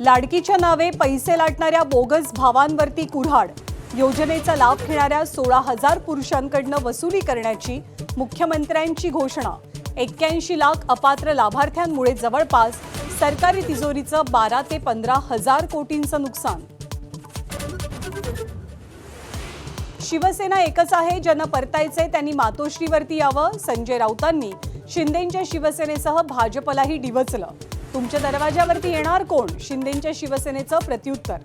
लाडकीच्या नावे पैसे लाटणाऱ्या बोगस भावांवरती कुऱ्हाड. योजनेचा लाभ घेणाऱ्या 16,000 पुरुषांकडून वसुली करण्याची मुख्यमंत्र्यांची घोषणा. 81 लाख अपात्र लाभार्थ्यांमुळे जवळपास सरकारी तिजोरीचं 12 ते 15 हजार कोटींचं नुकसान. शिवसेना एकच आहे, ज्यांना परतायचे त्यांनी मातोश्रीवरती यावं. संजय राऊतांनी शिंदेंच्या शिवसेनेसह भाजपलाही डिवचलं. तुमच्या दरवाजावरती येणार कोण? शिंदेंच्या शिवसेनेचं प्रत्युत्तर.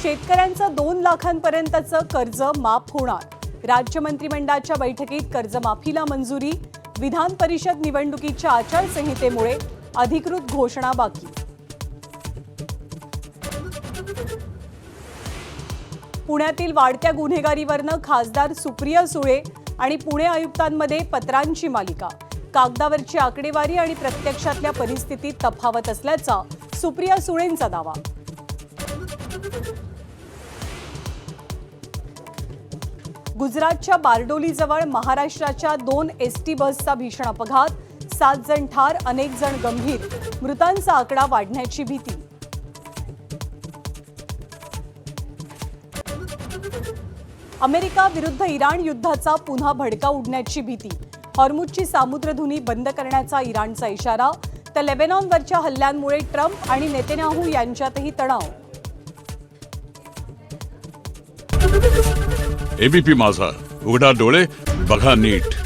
शेतकऱ्यांचं 2 लाखांपर्यंतचं कर्ज माफ होणार. राज्य मंत्रिमंडळाच्या बैठकीत कर्जमाफीला मंजुरी. विधान परिषद निवडणुकीच्या आचारसंहितेमुळे अधिकृत घोषणा बाकी. पुण्यातील वाढत्या गुन्हेगारीवरनं खासदार सुप्रिया सुळे आणि पुणे आयुक्तांमध्ये पत्रांची मालिका. कागदावरची आकडेवारी आणि प्रत्यक्षातल्या परिस्थितीत तफावत असल्याचा सुप्रिया सुळेंचा दावा. गुजरातच्या बारडोलीजवळ महाराष्ट्राच्या 2 एसटी बसचा भीषण अपघात. 7 जण ठार, अनेक जण गंभीर. मृतांचा आकडा वाढण्याची भीती. अमेरिका विरुद्ध इराण युद्धाचा पुन्हा भडका उडण्याची भीती. हॉर्मुझची सामुद्रधुनी बंद करण्याचा इराणचा इशारा. तर लेबनॉनवरच्या हल्ल्यांमुळे ट्रम्प आणि नेतन्याहू यांच्यातही तणाव. एबीपी माझा, उघडा डोळे बघा नीट.